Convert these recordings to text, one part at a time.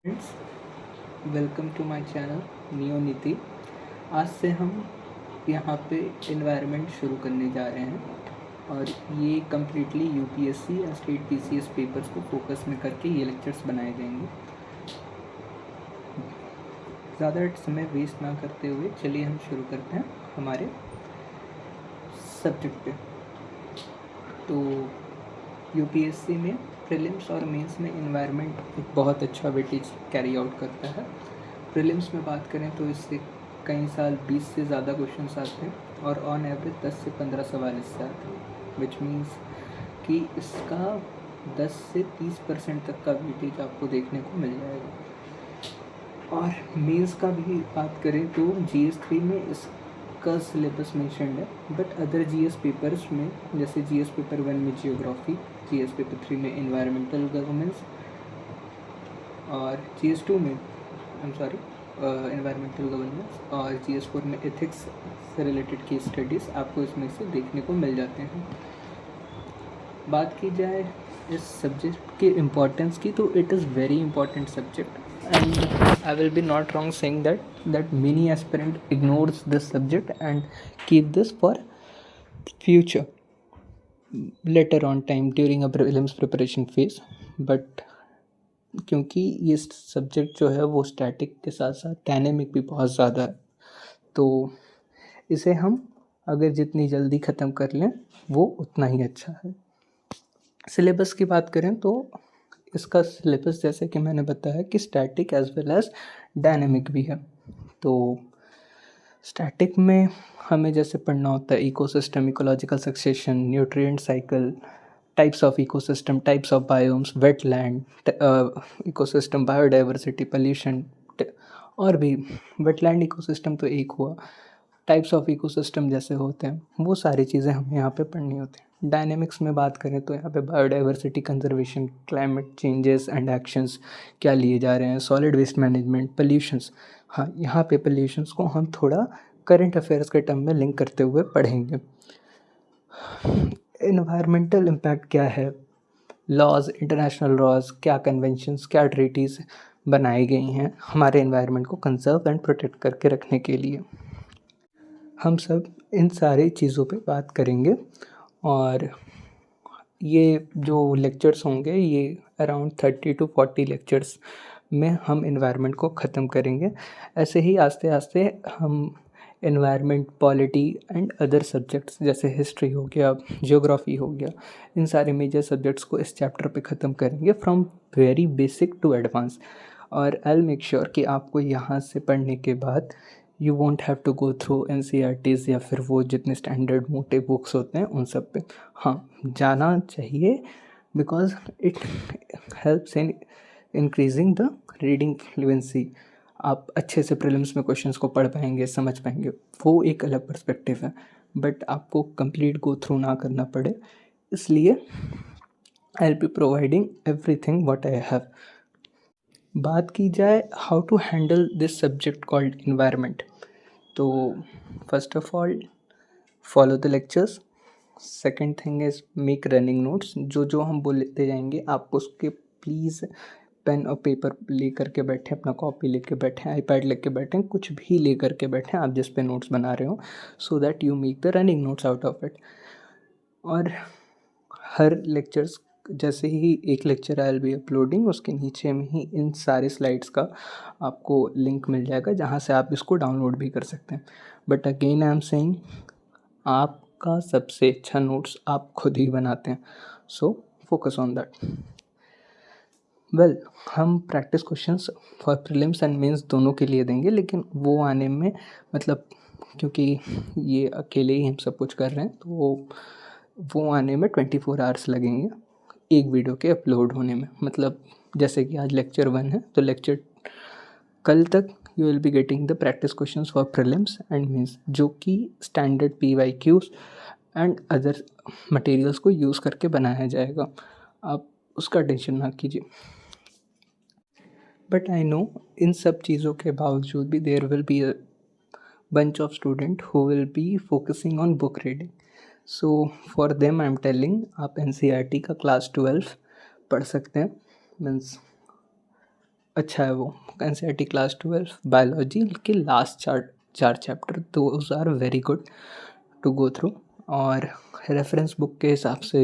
Friends, welcome to my channel Neo Niti. आज से हम यहाँ पे इन्वायरमेंट शुरू करने जा रहे हैं और ये कम्प्लीटली यूपीएससी या स्टेट पीसीएस पेपर्स को फोकस में करके ये लेक्चर्स बनाए जाएंगे। ज़्यादा समय वेस्ट ना करते हुए चलिए हम शुरू करते हैं हमारे सब्जेक्ट पे। तो यूपीएससी में प्रीलिम्स और मेंस में इन्वायरमेंट एक बहुत अच्छा वेटेज कैरी आउट करता है। प्रीलिम्स में बात करें तो इससे कई साल 20 से ज़्यादा क्वेश्चंस आते हैं और ऑन एवरेज 10 से 15 सवाल इससे आते हैं, विच मीन्स कि इसका 10 से 30% तक का वेटेज आपको देखने को मिल जाएगा। और मेंस का भी बात करें तो GS3 में इसका सिलेबस मेंशन्ड है, बट अदर GS पेपर्स में जैसे GS पेपर 1 में जियोग्राफी, GS पेपर 3 में इन्वायरमेंटल गवर्नेंस और GS2 में इन्वायरमेंटल गवर्नेंस और GS4 में एथिक्स से रिलेटेड केस स्टडीज़ आपको इसमें से देखने को मिल जाते हैं। बात की जाए इस सब्जेक्ट के इम्पोर्टेंस की, तो it is very important subject and I will B not wrong saying that many aspirant ignores this subject and keep this for future later on time during a prelims preparation phase. But क्योंकि ये subject जो है वो static के साथ साथ dynamic भी बहुत ज़्यादा है, तो इसे हम अगर जितनी जल्दी ख़त्म कर लें वो उतना ही अच्छा है। सिलेबस की बात करें तो इसका सिलेबस जैसे कि मैंने बताया कि static as well as dynamic भी है। तो स्टैटिक में हमें जैसे पढ़ना होता है ecosystem, ecological succession, nutrient cycle, types of ecosystem, types of biomes, wetland ecosystem, biodiversity, pollution और भी वेटलैंड इकोसिस्टम तो एक हुआ, टाइप्स ऑफ इकोसिस्टम जैसे होते हैं वो सारी चीज़ें हमें यहाँ पे पढ़नी होती हैं। डायनेमिक्स में बात करें तो यहाँ पे biodiversity conservation, climate changes and actions क्या लिए जा रहे हैं, सॉलिड वेस्ट मैनेजमेंट, पोल्यूशंस। हाँ, यहाँ पे पोल्यूशंस को हम थोड़ा करंट अफेयर्स के टर्म में लिंक करते हुए पढ़ेंगे। इन्वायरमेंटल इम्पैक्ट क्या है, लॉज, इंटरनेशनल लॉज, क्या कन्वेंशंस, क्या ट्रीटीज़ बनाई गई हैं हमारे इन्वायरमेंट को कंजर्व एंड प्रोटेक्ट करके रखने के लिए। हम सब इन सारी चीज़ों पे बात करेंगे और ये जो लेक्चर्स होंगे ये अराउंड 30 to 40 लेक्चर्स में हम इन्वायरमेंट को ख़त्म करेंगे। ऐसे ही आस्ते आस्ते हम environment, polity and other subjects जैसे हिस्ट्री हो गया, जियोग्राफी हो गया, इन सारे मेजर सब्जेक्ट्स को इस चैप्टर पे ख़त्म करेंगे from very basic to advance. और आई विल मेक श्योर कि आपको यहाँ से पढ़ने के बाद you won't have to go through NCERTs या फिर वो जितने स्टैंडर्ड मोटे बुक्स होते हैं उन सब पे। हाँ, जाना चाहिए because it helps in increasing the reading fluency. आप अच्छे से प्रीलिम्स में क्वेश्चंस को पढ़ पाएंगे, समझ पाएंगे, वो एक अलग पर्सपेक्टिव है, बट आपको कंप्लीट गो थ्रू ना करना पड़े, इसलिए I will be providing everything what I have. बात की जाए how to handle this subject called environment, तो first of all follow the lectures. Second thing is make running notes. जो जो हम बोलते जाएंगे आपको उसके प्लीज़ पेन और पेपर ले करके बैठें, अपना कॉपी लेके बैठें, आईपैड लेके बैठें, कुछ भी ले करके बैठें आप जिस पे नोट्स बना रहे हो, so that you make the running notes out of it. और हर लेक्चर्स जैसे ही एक lecture I will be uploading, उसके नीचे में ही इन सारे स्लाइड्स का आपको लिंक मिल जाएगा जहाँ से आप इसको डाउनलोड भी कर सकते हैं। But again I am saying, आपका सबसे अच्छा नोट्स आप खुद ही बनाते हैं, so focus on that. Well, हम practice questions for prelims and mains दोनों के लिए देंगे, लेकिन वो आने में मतलब क्योंकि ये अकेले ही हम सब कुछ कर रहे हैं तो वो आने में 24 आवर्स लगेंगे एक वीडियो के अपलोड होने में। मतलब जैसे कि आज लेक्चर 1 है तो लेक्चर कल तक you will be getting the practice questions for prelims and mains, जो कि standard PYQs and other materials को यूज़ करके बनाया जाएगा, आप उसका टेंशन ना कीजिए। बट आई नो इन सब चीज़ों के बावजूद भी there will be a bunch of student who will be focusing on book reading. So for them I am telling आप NCERT का क्लास 12 पढ़ सकते हैं, मीन्स अच्छा है वो। एनसीईआरटी क्लास 12 बायोलॉजी के लास्ट चार chapter those are very good to go through. और रेफरेंस बुक के हिसाब से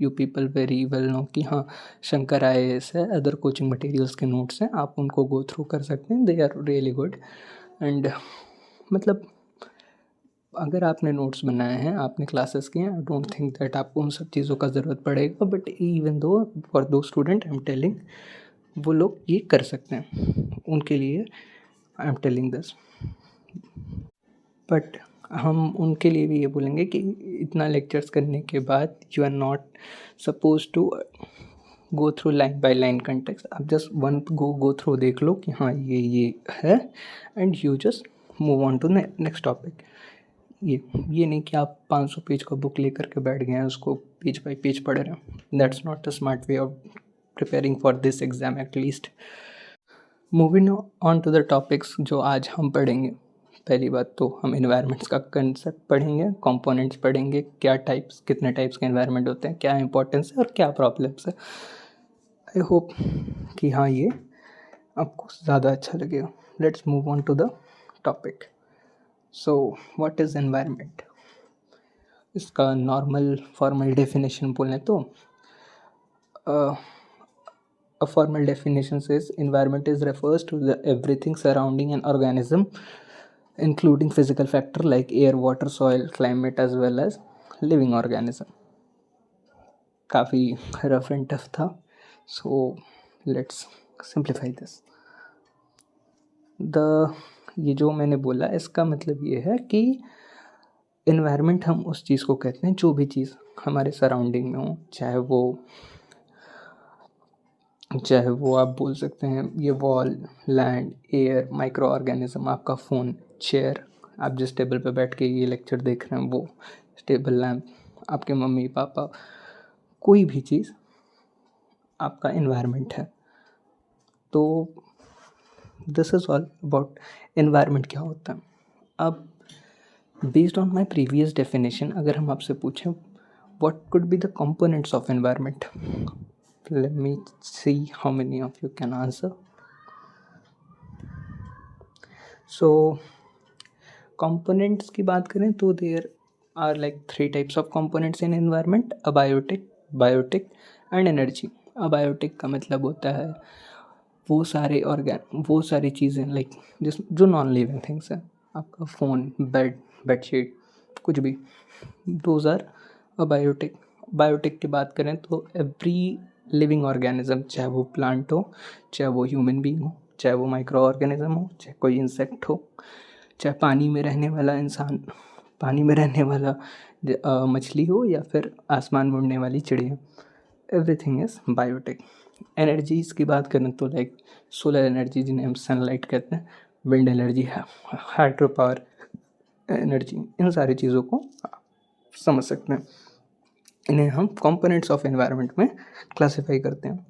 you people very well know कि हाँ शंकर IAS है, अदर कोचिंग मटेरियल्स के नोट्स हैं, आप उनको गो थ्रू कर सकते हैं, they are really good. And मतलब अगर आपने नोट्स बनाए हैं, आपने क्लासेस किए हैं, आई डोंट थिंक दैट आपको उन सब चीज़ों का ज़रूरत पड़ेगा, बट इवन दो फॉर दो स्टूडेंट आई एम टेलिंग वो लोग ये कर सकते हैं, उनके लिए I am telling this. But हम उनके लिए भी ये बोलेंगे कि इतना लेक्चर्स करने के बाद you are not suppose to go through line by line context. आप जस्ट वन गो थ्रू देख लो कि हाँ ये है, and you just move on to next topic. ये नहीं कि आप 500 पेज का बुक लेकर के बैठ गए हैं, उसको पेज बाय पेज पढ़ रहे हैं। That's not a smart way of preparing for this exam at least. Moving on to the topics जो आज हम पढ़ेंगे। पहली बात तो हम इन्वायरमेंट्स का कंसेप्ट पढ़ेंगे, कंपोनेंट्स पढ़ेंगे, क्या टाइप्स कितने टाइप्स के इन्वायरमेंट होते हैं, क्या इंपॉर्टेंस है और क्या प्रॉब्लम्स है। आई होप कि हाँ ये आपको ज़्यादा अच्छा लगेगा। Let's move on to the topic. So what is environment? इसका नॉर्मल फॉर्मल डेफिनेशन बोलें तो a formal definition says environment is refers to the everything surrounding an organism including physical factor like air, water, soil, climate as well as living organism. काफ़ी rough and tough था, so let's simplify this. ये जो मैंने बोला इसका मतलब ये है कि इन्वायरमेंट हम उस चीज़ को कहते हैं जो भी चीज़ हमारे सराउंडिंग में हो, चाहे वो आप बोल सकते हैं ये wall, land, air, micro organism, आपका फ़ोन, चेयर, आप जिस टेबल पे बैठ के ये लेक्चर देख रहे हैं वो टेबल लैंप, आपके मम्मी पापा, कोई भी चीज़ आपका इन्वायरमेंट है। तो this is all about environment क्या होता है। अब based on my previous definition अगर हम आपसे पूछें what could be the components of environment, let me see how many of you can answer. So components की बात करें तो there are like 3 types of components in environment: abiotic, biotic and energy. abiotic का मतलब होता है वो सारी चीज़ें लाइक जो नॉन लिविंग थिंग्स हैं, आपका फ़ोन, बेडशीट, कुछ भी, दोज आर अबायोटिक। बायोटिक की बात करें तो एवरी लिविंग ऑर्गेनिज्म, चाहे वो प्लांट हो, चाहे वो ह्यूमन बीइंग हो, चाहे वो माइक्रो ऑर्गेनिज्म हो, चाहे कोई इंसेक्ट हो, चाहे पानी में रहने वाला इंसान, पानी में रहने वाला मछली हो, या फिर आसमान में उड़ने वाली चिड़िया, एवरीथिंग इज़ बायोटिक। एनर्जीज़ की बात करें तो लाइक सोलर एनर्जी जिन्हें हम सनलाइट कहते हैं, wind energy, hydro power energy, इन सारी चीज़ों को समझ सकते हैं। इन्हें हम कंपोनेंट्स ऑफ एनवायरनमेंट में क्लासिफाई करते हैं।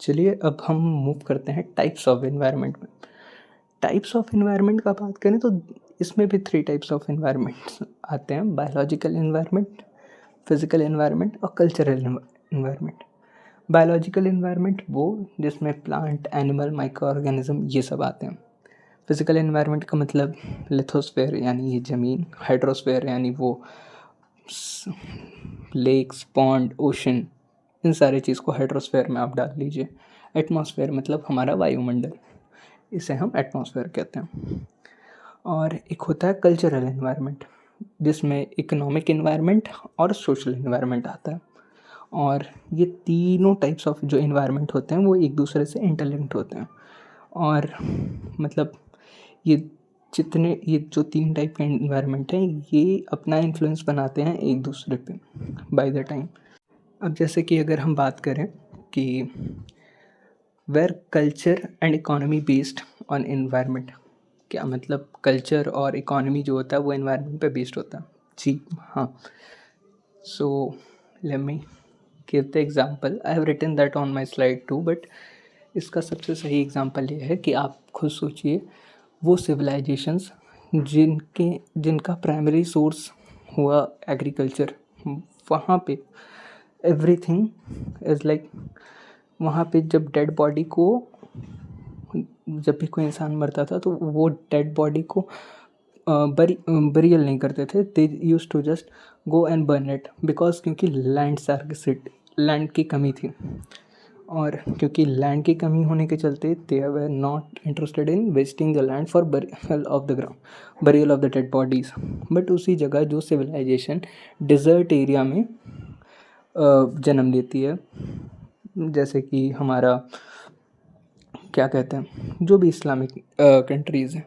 चलिए अब हम मूव करते हैं टाइप्स ऑफ एनवायरनमेंट में। टाइप्स ऑफ एनवायरनमेंट का बात करें तो इसमें भी 3 टाइप्स ऑफ एनवायरनमेंट्स आते हैं: बायोलॉजिकल एनवायरनमेंट, फिजिकल एनवायरनमेंट और कल्चरल एनवायरनमेंट। बायोलॉजिकल एनवायरनमेंट वो जिसमें प्लांट, एनिमल, माइक्रो ऑर्गेनिज्म ये सब आते हैं। फिजिकल एनवायरनमेंट का मतलब लिथोस्फेयर यानी ये ज़मीन, हाइड्रोस्फेयर यानी वो लेक्स, पॉन्ड, ओशन, इन सारे चीज़ को हाइड्रोस्फेयर में आप डाल लीजिए। एटमॉस्फेयर मतलब हमारा वायुमंडल, इसे हम एटमॉस्फेयर कहते हैं। और एक होता है कल्चरल एनवायरनमेंट जिसमें इकोनॉमिक एनवायरनमेंट और सोशल एनवायरनमेंट आता है। और ये तीनों टाइप्स ऑफ जो एनवायरनमेंट होते हैं वो एक दूसरे से इंटरलिंक्ड होते हैं। और मतलब ये जो 3 टाइप के एनवायरनमेंट हैं ये अपना इन्फ्लुएंस बनाते हैं एक दूसरे पे बाय द टाइम। अब जैसे कि अगर हम बात करें कि where culture and economy based on environment, क्या मतलब कल्चर और इकोनॉमी जो होता है वो एनवायरनमेंट पे बेस्ड होता है? जी हाँ। So let me give the example, I have written that on my slide too, but इसका सबसे सही एग्जांपल ये है कि आप खुद सोचिए वो सिविलाइजेशंस जिनका प्राइमरी सोर्स हुआ एग्रीकल्चर, वहाँ पे एवरीथिंग इज़ लाइक वहाँ पे जब डेड बॉडी को, जब भी कोई इंसान मरता था तो वो डेड बॉडी को बरियल नहीं करते थे, they use to just go and burn it, because क्योंकि लैंड की कमी थी, और क्योंकि लैंड की कमी होने के चलते they were not interested in wasting the land for burial of the dead bodies. But उसी जगह जो सिविलाइजेशन डिज़र्ट एरिया में जन्म लेती है, जैसे कि हमारा क्या कहते हैं, जो भी इस्लामिक कंट्रीज़ हैं,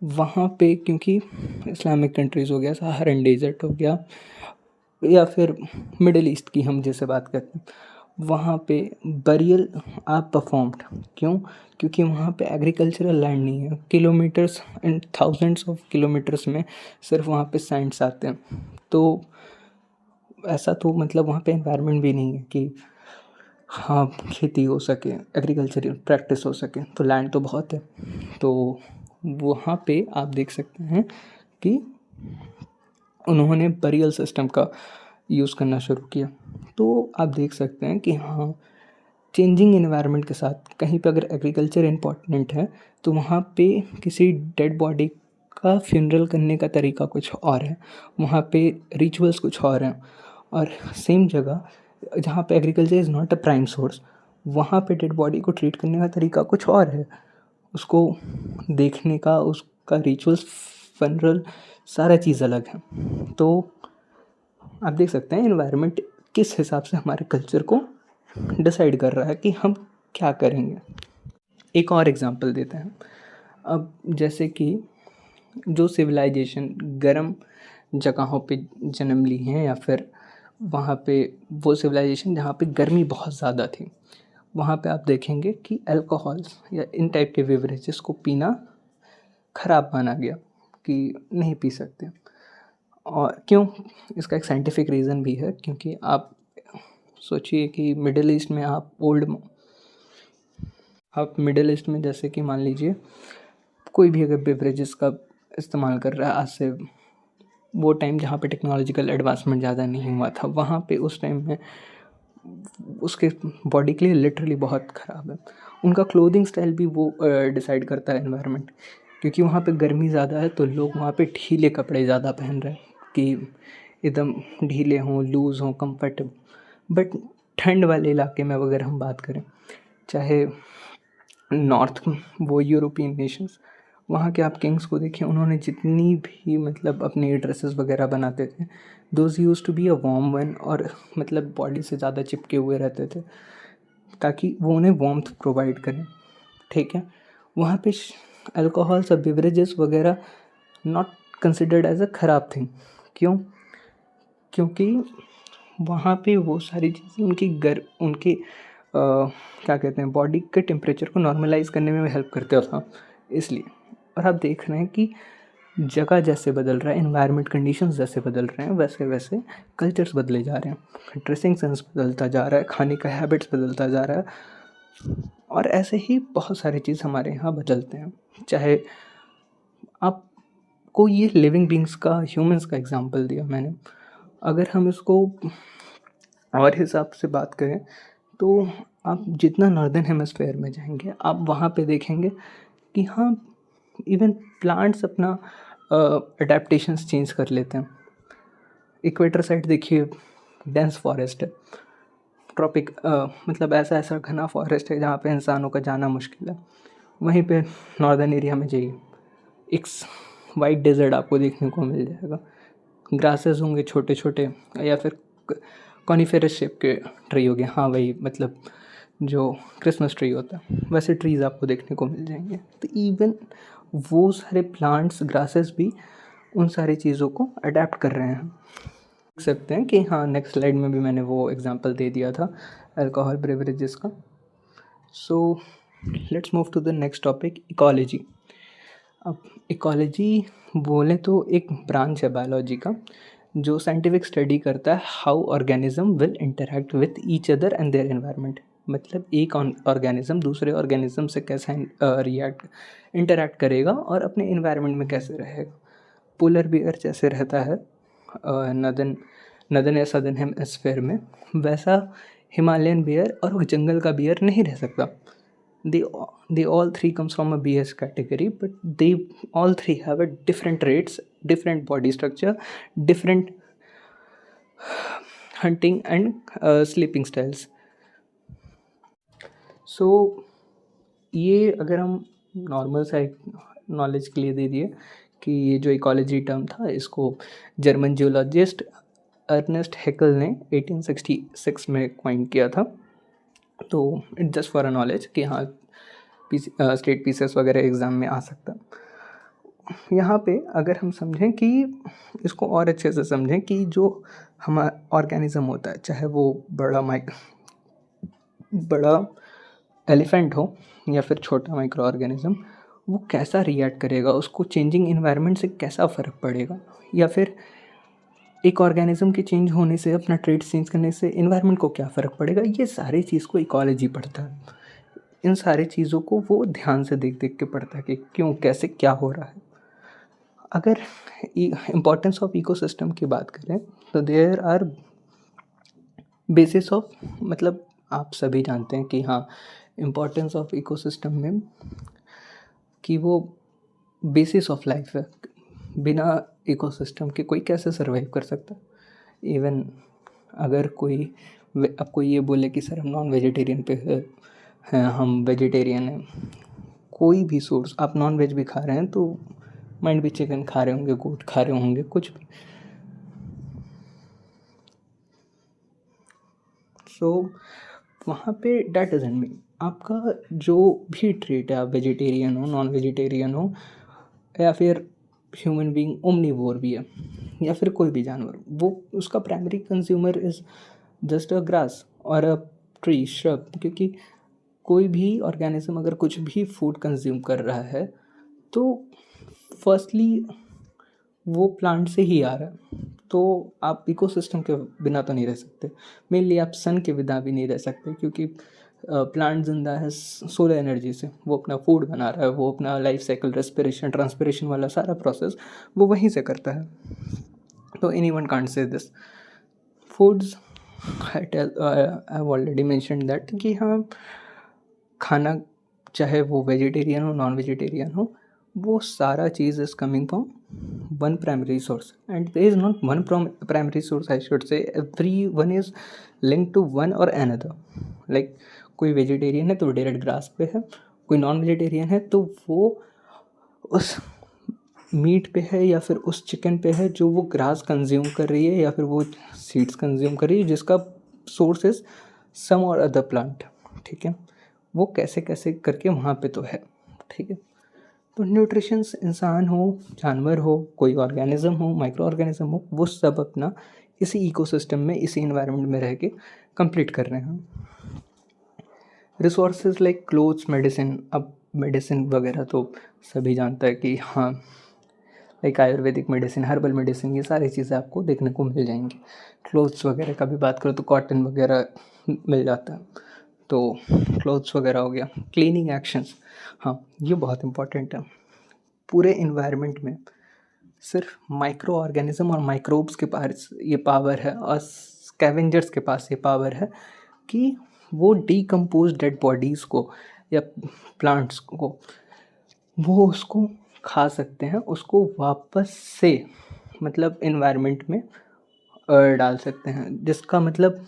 वहाँ पे क्योंकि इस्लामिक कंट्रीज़ हो गया, सहारन डेजर्ट हो गया, या फिर मिडिल ईस्ट की हम जैसे बात करते हैं, वहाँ पे बरियल आर परफॉर्म्ड। क्यों? क्योंकि वहाँ पे एग्रीकल्चरल लैंड नहीं है, kilometres and thousands of kilometres में सिर्फ वहाँ पे सैंड्स आते हैं। तो ऐसा तो मतलब वहाँ पे एनवायरनमेंट भी नहीं है कि हाँ खेती हो सके, एग्रीकल्चरल प्रैक्टिस हो सके, तो लैंड तो बहुत है। तो वहाँ पे आप देख सकते हैं कि उन्होंने बरियल सिस्टम का यूज़ करना शुरू किया। तो आप देख सकते हैं कि हाँ, चेंजिंग एनवायरनमेंट के साथ कहीं पे अगर एग्रीकल्चर इम्पोर्टेंट है तो वहाँ पे किसी डेड बॉडी का फ्यूनरल करने का तरीका कुछ और है, वहाँ पे रिचुअल्स कुछ और हैं। और सेम जगह जहाँ पे agriculture is not a prime source, वहाँ पे डेड बॉडी को ट्रीट करने का तरीका कुछ और है, उसको देखने का, उसका रिचुअल्स, फ्यूनरल, सारा चीज़ अलग है। तो आप देख सकते हैं एनवायरनमेंट किस हिसाब से हमारे कल्चर को डिसाइड कर रहा है कि हम क्या करेंगे। एक और एग्जांपल देते हैं। अब जैसे कि जो सिविलाइजेशन गर्म जगहों पे जन्म ली हैं, या फिर वहाँ पे वो सिविलाइजेशन जहाँ पे गर्मी बहुत ज़्यादा थी, वहाँ पे आप देखेंगे कि अल्कोहल्स या इन टाइप के बेवरेजेस को पीना ख़राब माना गया कि नहीं पी सकते। और क्यों? इसका एक साइंटिफिक रीज़न भी है, क्योंकि आप सोचिए कि आप मिडिल ईस्ट में जैसे कि मान लीजिए कोई भी अगर बेवरेजेस का इस्तेमाल कर रहा है, आज से वो टाइम जहाँ पे टेक्नोलॉजिकल एडवांसमेंट ज़्यादा नहीं हुआ था, वहाँ पे उस टाइम में उसके बॉडी के लिए लिटरली बहुत ख़राब है। उनका क्लोथिंग स्टाइल भी वो डिसाइड करता है एनवायरनमेंट, क्योंकि वहाँ पे गर्मी ज़्यादा है तो लोग वहाँ पे ढीले कपड़े ज़्यादा पहन रहे हैं कि एकदम ढीले हों, लूज़ हों, कंफर्टेबल। बट ठंड वाले इलाके में अगर हम बात करें, चाहे नॉर्थ, वो यूरोपियन नेशंस, वहाँ के आप किंग्स को देखिए, उन्होंने जितनी भी मतलब अपनी ड्रेसेस वगैरह बनाते थे, those use to be a warm one, और मतलब बॉडी से ज़्यादा चिपके हुए रहते थे ताकि वो उन्हें वार्मथ प्रोवाइड करें। ठीक है, वहाँ पे अल्कोहल्स और बेवरेजेस वगैरह नॉट कंसिडर्ड एज अ ख़राब थिंग। क्यों? क्योंकि वहाँ पे वो सारी चीज़ें उनके क्या कहते हैं, बॉडी के टेम्परेचर को नॉर्मलाइज करने में हेल्प करते था, इसलिए। और आप देख रहे हैं कि जगह जैसे बदल रहा है, एनवायरनमेंट कंडीशंस जैसे बदल रहे हैं, वैसे वैसे कल्चर्स बदले जा रहे हैं, ड्रेसिंग सेंस बदलता जा रहा है, खाने का हैबिट्स बदलता जा रहा है, और ऐसे ही बहुत सारी चीज़ हमारे यहाँ बदलते हैं। चाहे आपको ये लिविंग बींग्स का, ह्यूमंस का एग्जांपल दिया मैंने, अगर हम इसको और हिसाब से बात करें तो आप जितना नॉर्दर्न हेमिस्फेयर में जाएंगे, आप वहाँ पे देखेंगे कि हाँ, इवन प्लांट्स अपना अडेप्टेशंस चेंज कर लेते हैं। इक्वेटर साइड देखिए, डेंस फॉरेस्ट है, ट्रॉपिक मतलब ऐसा ऐसा घना फॉरेस्ट है जहाँ पे इंसानों का जाना मुश्किल है। वहीं पे नॉर्दर्न एरिया में जाइए, एक वाइट डेजर्ट आपको देखने को मिल जाएगा, ग्रासेस होंगे छोटे छोटे, या फिर कॉनिफेरस शेप के ट्री हो गए, हाँ वही मतलब जो क्रिसमस ट्री होता है, वैसे ट्रीज़ आपको देखने को मिल जाएंगे। तो इवन वो सारे प्लांट्स, ग्रासेस भी उन सारी चीज़ों को अडेप्ट कर रहे हैं। देख सकते हैं कि हाँ, नेक्स्ट स्लाइड में भी मैंने वो एग्जांपल दे दिया था अल्कोहल बेवरेजेस का। So let's move to the next topic, ecology. अब इकोलॉजी बोले तो एक ब्रांच है बायोलॉजी का, जो साइंटिफिक स्टडी करता है how organism will interact with each other and their environment. मतलब एक ऑर्गेनिज्म दूसरे ऑर्गेनिज्म से कैसे इंटरेक्ट करेगा और अपने इन्वायरमेंट में कैसे रहेगा। पोलर बियर जैसे रहता है नदन या सदर्न हेमिस्फेयर में, वैसा हिमालयन बियर और जंगल का बियर नहीं रह सकता। they all three comes from a BS category, but they all three have a different rates, different body structure, different hunting and sleeping styles. So ये अगर हम नॉर्मल सा एक नॉलेज के लिए दे दिए कि ये जो इकोलॉजी टर्म था इसको जर्मन जियोलॉजिस्ट अर्नेस्ट हैकेल ने 1866 में कॉइन किया था। तो it just for a knowledge कि हाँ स्टेट पीसेस वगैरह एग्ज़ाम में आ सकता। यहाँ पे अगर हम समझें कि इसको और अच्छे से समझें कि जो हमारा ऑर्गेनिज्म होता है, चाहे वो बड़ा एलिफेंट हो या फिर छोटा माइक्रो ऑर्गेनिज्म, वो कैसा रिएक्ट करेगा, उसको चेंजिंग इन्वायरमेंट से कैसा फ़र्क पड़ेगा, या फिर एक ऑर्गेनिज्म के चेंज होने से, अपना ट्रेड्स चेंज करने से इन्वायरमेंट को क्या फ़र्क पड़ेगा, ये सारी चीज़ को इकोलॉजी पढ़ता है। इन सारी चीज़ों को वो ध्यान से देख देख के पढ़ता है कि क्यों, कैसे, क्या हो रहा है। अगर इम्पोर्टेंस ऑफ इकोसिस्टम की बात करें तो देयर आर बेसिस ऑफ, मतलब आप सभी जानते हैं कि हाँ इम्पोर्टेंस ऑफ इकोसिस्टम में कि वो बेसिस ऑफ लाइफ है। बिना इकोसिस्टम के कोई कैसे सर्वाइव कर सकता है। इवन अगर कोई आपको ये बोले कि सर हम नॉन वेजिटेरियन पे हैं, हम वेजिटेरियन हैं, कोई भी सोर्स, आप नॉन वेज भी खा रहे हैं तो माइंड भी चिकन खा रहे होंगे, गोट खा रहे होंगे, कुछ भी। सो वहाँ पे डैट डजंट मीन आपका जो भी ट्रेट है, आप वेजिटेरियन हो, नॉन वेजिटेरियन हो, या फिर ह्यूमन बीइंग ओमनीवोर भी है, या फिर कोई भी जानवर, वो उसका primary consumer is just a grass और अ ट्री श्रब। क्योंकि कोई भी ऑर्गेनिज्म अगर कुछ भी फूड कंज्यूम कर रहा है तो फर्स्टली वो प्लांट से ही आ रहा है। तो आप इकोसिस्टम के बिना तो नहीं रह सकते, मेनली आप सन के बिना भी नहीं रह सकते, क्योंकि प्लांट जिंदा है सोलर एनर्जी से, वो अपना फूड बना रहा है, वो अपना लाइफ साइकिल, रेस्पिरेशन, ट्रांसपिरेशन वाला सारा प्रोसेस वो वहीं से करता है। तो anyone can't say this foods, I have already mentioned that कि हाँ खाना चाहे वो वेजिटेरियन हो, नॉन वेजिटेरियन हो, वो सारा चीज़ is coming from one primary source, and there is not one primary source, I should say everyone is linked to one or another. like कोई वेजिटेरियन है तो डायरेक्ट ग्रास पे है, कोई नॉन वेजिटेरियन है तो वो उस मीट पे है या फिर उस चिकन पे है जो वो ग्रास कंज्यूम कर रही है या फिर वो सीड्स कंज्यूम कर रही है, जिसका सोर्स इज सम और अदर प्लांट। ठीक है, वो कैसे कैसे करके वहाँ पे तो है। ठीक है, तो न्यूट्रिशंस इंसान हो, जानवर हो, कोई ऑर्गेनिज्म हो, माइक्रो ऑर्गेनिज्म हो, वो सब अपना इसी इकोसिस्टम में, इसी इन्वायरमेंट में रह के कंप्लीट कर रहे हैं। रिसोर्सेज लाइक क्लोथ्स, मेडिसिन, अब मेडिसिन वगैरह तो सभी जानता है कि हाँ like Ayurvedic medicine, herbal medicine, ये सारी चीज़ें आपको देखने को मिल जाएंगी। क्लोथ्स वगैरह का भी बात करो तो कॉटन वगैरह मिल जाता है, तो क्लोथ्स वगैरह हो गया। क्लीनिंग एक्शंस, हाँ ये बहुत इंपॉर्टेंट है। पूरे इन्वायरमेंट में सिर्फ माइक्रो ऑर्गेनिज्म और माइक्रोब्स के पास ये पावर है और स्कैवेंजर्स के पास ये पावर है कि वो डीकम्पोज डेड बॉडीज़ को या प्लांट्स को वो उसको खा सकते हैं, उसको वापस से मतलब इन्वायरमेंट में डाल सकते हैं, जिसका मतलब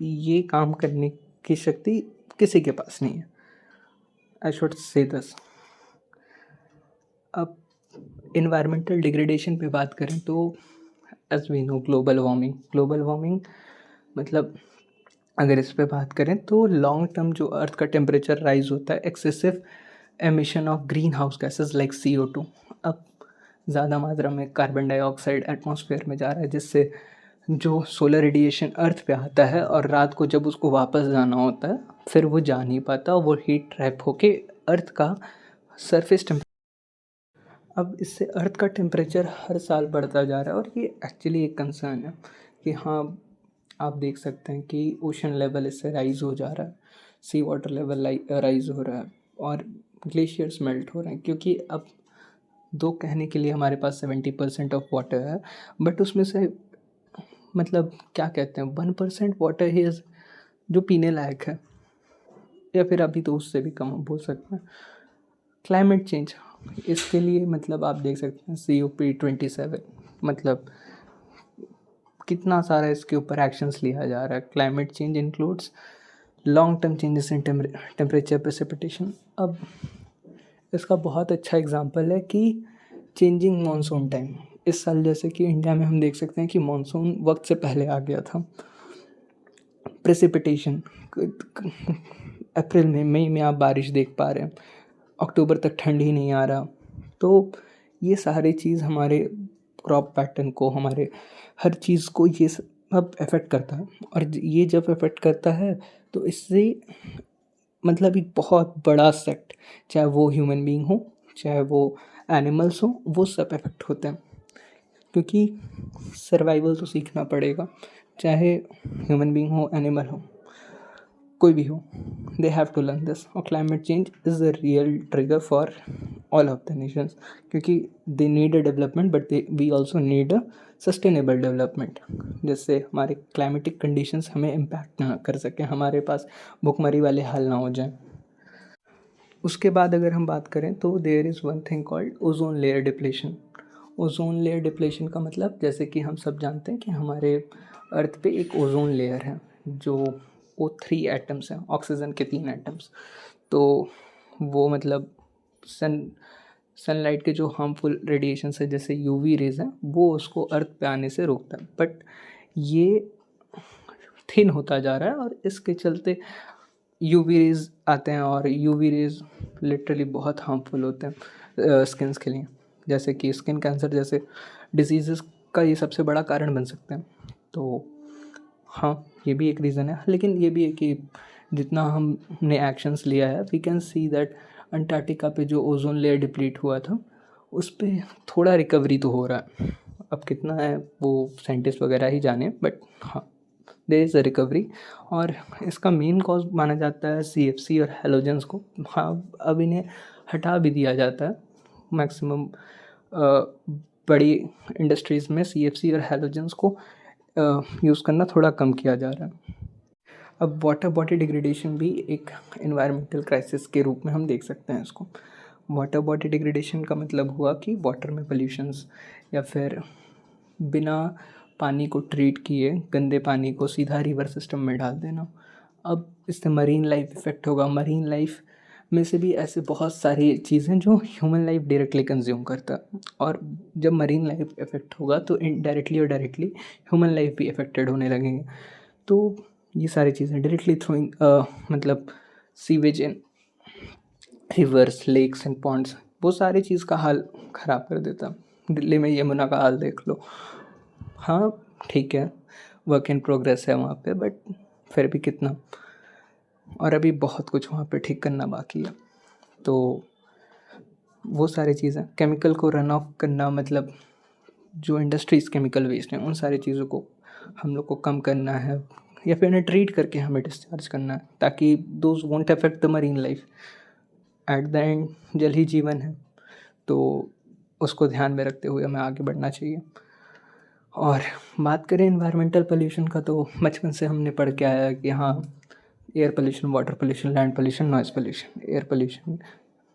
ये काम करने की शक्ति किसी के पास नहीं है। I should say this. अब इन्वायरमेंटल डिग्रेडेशन पे बात करें तो as we know global warming मतलब अगर इस पे बात करें तो लॉन्ग टर्म जो अर्थ का टेम्परेचर राइज होता है, excessive emission of green house gases like CO2, अब ज़्यादा मात्रा में कार्बन डाइऑक्साइड एटमॉस्फेयर में जा रहा है, जिससे जो सोलर रेडिएशन अर्थ पे आता है और रात को जब उसको वापस जाना होता है फिर वो जा नहीं पाता, वो हीट ट्रैप होके अर्थ का सरफेस टेम्परेचर, अब इससे अर्थ का टेम्परेचर हर साल बढ़ता जा रहा है। और ये एक्चुअली एक कंसर्न है कि हाँ आप देख सकते हैं कि ओशन लेवल इससे राइज़ हो जा रहा है, सी वाटर लेवल राइज़ हो रहा है और ग्लेशियर्स मेल्ट हो रहे हैं, क्योंकि अब दो कहने के लिए हमारे पास 70% ऑफ वाटर है, बट उसमें से मतलब क्या कहते हैं 1% वाटर ही इज़ जो पीने लायक है, या फिर अभी तो उससे भी कम बोल सकते हैं। क्लाइमेट चेंज, इसके लिए मतलब आप देख सकते हैं COP27, मतलब कितना सारा इसके ऊपर एक्शंस लिया जा रहा है। Climate change includes long term changes in temperature, precipitation. अब इसका बहुत अच्छा एग्जांपल है कि चेंजिंग मानसून टाइम। इस साल जैसे कि इंडिया में हम देख सकते हैं कि मानसून वक्त से पहले आ गया था। प्रेसिपिटेशन, अप्रैल में, मई में आप बारिश देख पा रहे हैं, अक्टूबर तक ठंड ही नहीं आ रहा। तो ये सारी चीज़ हमारे क्रॉप पैटर्न को, हमारे हर चीज़ को ये सब अफेक्ट करता है। और ये जब अफेक्ट करता है तो इससे मतलब एक बहुत बड़ा सेक्ट, चाहे वो ह्यूमन बीइंग हो, चाहे वो एनिमल्स हो, वो सब अफेक्ट होते हैं। क्योंकि सर्वाइवल तो सीखना पड़ेगा, चाहे ह्यूमन बीइंग हो, एनिमल हो, कोई भी हो, they have to learn this. और climate change is a real trigger for all of the nations, क्योंकि they need a development, but we also need a sustainable development, जिससे हमारे क्लाइमेटिक कंडीशंस हमें इम्पैक्ट ना कर सकें, हमारे पास भुखमरी वाले हाल ना हो जाएं। उसके बाद अगर हम बात करें तो there is one thing called ozone layer depletion. Ozone layer depletion का मतलब, जैसे कि हम सब जानते हैं कि हमारे अर्थ पे एक ओजोन लेयर है, जो वो 3 एटम्स हैं, ऑक्सीजन के 3 एटम्स। तो वो मतलब सनलाइट के जो हार्मफुल रेडिएशन है, जैसे UV रेज हैं, वो उसको अर्थ पे आने से रोकता है। बट ये थिन होता जा रहा है, और इसके चलते UV रेज आते हैं, और UV रेज लिटरली बहुत हार्मफुल होते हैं स्किन्स के लिए, जैसे कि स्किन कैंसर जैसे डिजीज़ का ये सबसे बड़ा कारण बन सकते हैं। तो हाँ, ये भी एक रीज़न है। लेकिन ये भी है कि जितना हमने एक्शंस लिया है, we can see that Antarctica पे जो ओजोन लेयर डिप्लीट हुआ था, उस पर थोड़ा रिकवरी तो हो रहा है। अब कितना है वो साइंटिस्ट वगैरह ही जाने, बट हाँ, देयर इज़ अ रिकवरी। और इसका मेन कॉज माना जाता है CFC और हैलोजेंस को। हाँ, अब इन्हें हटा भी दिया जाता है। मैक्सिमम बड़ी इंडस्ट्रीज़ में CFC और हैलोजेंस को यूज़ करना थोड़ा कम किया जा रहा है। अब वाटर बॉडी डिग्रेडेशन भी एक एनवायरमेंटल क्राइसिस के रूप में हम देख सकते हैं इसको। वाटर बॉडी डिग्रेडेशन का मतलब हुआ कि वाटर में पोल्यूशंस, या फिर बिना पानी को ट्रीट किए गंदे पानी को सीधा रिवर सिस्टम में डाल देना। अब इससे मरीन लाइफ इफ़ेक्ट होगा। मरीन लाइफ में से भी ऐसे बहुत सारी चीज़ें जो ह्यूमन लाइफ डायरेक्टली कंज्यूम करता है, और जब मरीन लाइफ इफ़ेक्ट होगा तो इनडायरेक्टली और डायरेक्टली ह्यूमन लाइफ भी इफ़ेक्टेड होने लगेंगे। तो ये सारी चीज़ें डायरेक्टली थ्रोइंग मतलब sewage in rivers, lakes and ponds, वो सारी चीज़ का हाल ख़राब कर देता है। दिल्ली में यमुना का हाल देख लो। हाँ ठीक है, वर्क इन प्रोग्रेस है वहाँ पे, बट फिर भी कितना, और अभी बहुत कुछ वहाँ पे ठीक करना बाकी है। तो वो सारी चीज़ें, केमिकल को रन ऑफ करना, मतलब जो इंडस्ट्रीज़ केमिकल वेस्ट हैं उन सारी चीज़ों को हम लोग को कम करना है, या फिर उन्हें ट्रीट करके हमें डिस्चार्ज करना है, ताकि those won't affect the marine life. At the end जल ही जीवन है, तो उसको ध्यान में रखते हुए हमें आगे बढ़ना चाहिए। और बात करें इन्वायरमेंटल पोल्यूशन का, तो बचपन से हमने पढ़ के आया है कि हाँ, air pollution, water pollution, land pollution, noise pollution. Air pollution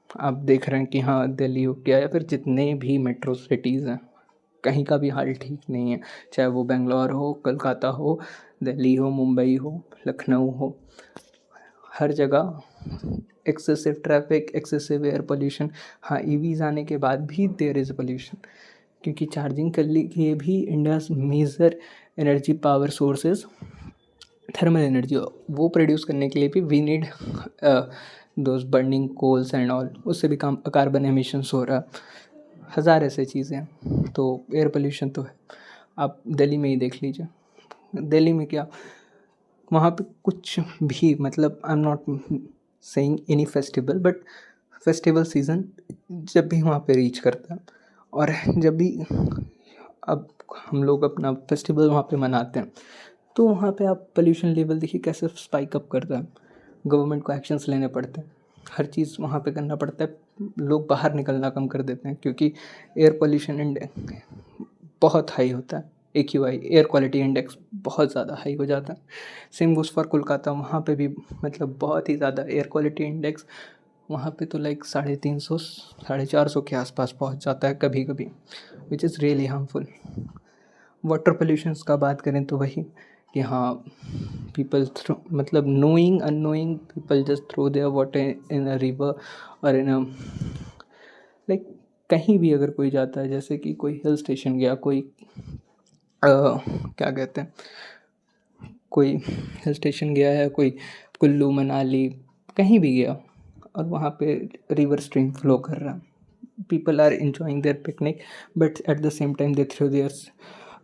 आप देख रहे हैं कि हाँ, दिल्ली हो गया या फिर जितने भी मेट्रो सिटीज़ हैं, कहीं का भी हाल ठीक नहीं है। चाहे वो बेंगलोर हो, कोलकाता हो, दिल्ली हो, मुंबई हो, लखनऊ हो, हर जगह excessive traffic, excessive air pollution. हाँ, EVs आने के बाद भी देयर इज़ पोल्यूशन, क्योंकि चार्जिंग के लिए भी India's major energy power sources thermal energy, वो प्रोड्यूस करने के लिए भी we need those burning coals and all, उससे भी कार्बन एमिशंस हो रहा, हज़ार ऐसे चीज़ें हैं। तो एयर पोल्यूशन तो है। आप दिल्ली में ही देख लीजिए, दिल्ली में क्या, वहाँ पे कुछ भी, मतलब I am not saying any festival, but festival season जब भी वहाँ पे रीच करता है, और जब भी अब हम लोग अपना फेस्टिवल वहाँ पे मनाते हैं, तो वहाँ पे आप पोल्यूशन लेवल देखिए कैसे स्पाइक अप करता है। गवर्नमेंट को एक्शंस लेने पड़ते हैं, हर चीज़ वहाँ पे करना पड़ता है। लोग बाहर निकलना कम कर देते हैं, क्योंकि एयर पोल्यूशन बहुत हाई होता है। AQI एयर क्वालिटी इंडेक्स बहुत ज़्यादा हाई हो जाता है। सेम गोज़ फॉर कोलकाता, वहाँ पे भी मतलब बहुत ही ज़्यादा एयर क्वालिटी इंडेक्स वहाँ पे तो लाइक 350 450 के आसपास पहुँच जाता है कभी कभी, which is really harmful. Water pollutions का बात करें तो वही कि हाँ, पीपल थ्रो मतलब knowing unknowing people just throw there water in a river और इन अ लाइक कहीं भी अगर कोई जाता है, जैसे कि कोई हिल स्टेशन गया, कोई क्या कहते हैं, कोई हिल स्टेशन गया है, कोई कुल्लू मनाली कहीं भी गया और वहाँ पे रिवर स्ट्रीम फ्लो कर रहा है, people are enjoying their picnic but at the same time they throw their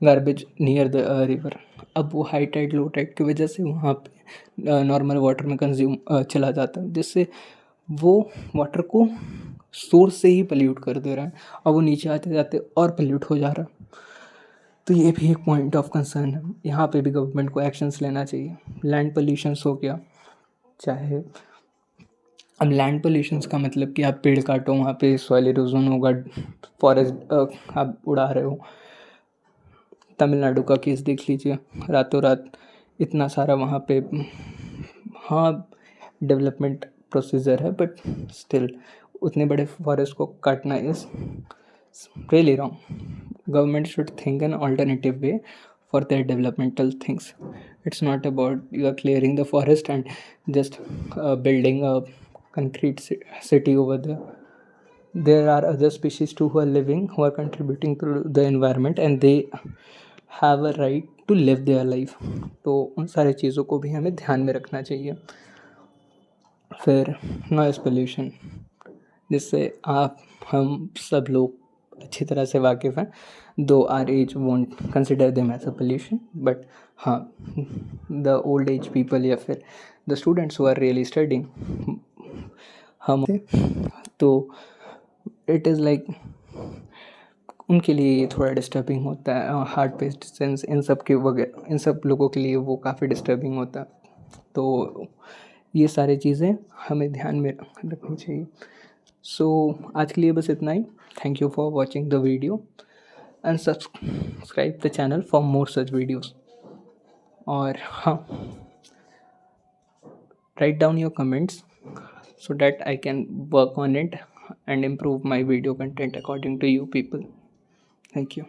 garbage near the river। अब वो हाई टाइड लो टाइड की वजह से वहाँ पे नॉर्मल वाटर में कंज्यूम चला जाता है, जिससे वो वाटर को सोर्स से ही पल्यूट कर दे रहा है और वो नीचे आते जाते और पल्यूट हो जा रहा है। तो ये भी एक पॉइंट ऑफ कंसर्न है, यहाँ पे भी गवर्नमेंट को एक्शंस लेना चाहिए। लैंड पोल्यूशंस हो गया, चाहे अब लैंड पोल्यूशंस का मतलब कि आप पेड़ काटो, वहाँ पे सॉइल इरोजन होगा, फॉरेस्ट आप उड़ा रहे हो। तमिलनाडु का केस देख लीजिए, रातों रात इतना सारा वहाँ पे, हाँ डेवलपमेंट प्रोसीजर है बट स्टिल उतने बड़े फॉरेस्ट को काटना is really wrong. Government should think an alternative way for their developmental things. It's not about you are clearing the forest and just building a concrete city over there. There are other species too who are living, who are contributing to the environment and they have a right to live their life. तो उन सारी चीज़ों को भी हमें ध्यान में रखना चाहिए। फिर नॉइज़ पोल्यूशन, जिससे आप हम सब लोग अच्छी तरह से वाकिफ़ हैं, those are as won't consider them as a pollution, but हाँ द ओल्ड एज पीपल या फिर the students who are really studying, हम तो इट इज़ लाइक उनके लिए ये थोड़ा डिस्टर्बिंग होता है। हार्ट पेशेंट्स इन सब के वगैरह, इन सब लोगों के लिए वो काफ़ी डिस्टर्बिंग होता है। तो ये सारी चीज़ें हमें ध्यान में रखनी चाहिए। सो आज के लिए बस इतना ही। Thank you for watching the video and subscribe the channel for more such videos. और हाँ, write down your comments so that I can work on it and improve my video content according to you people. Thank you.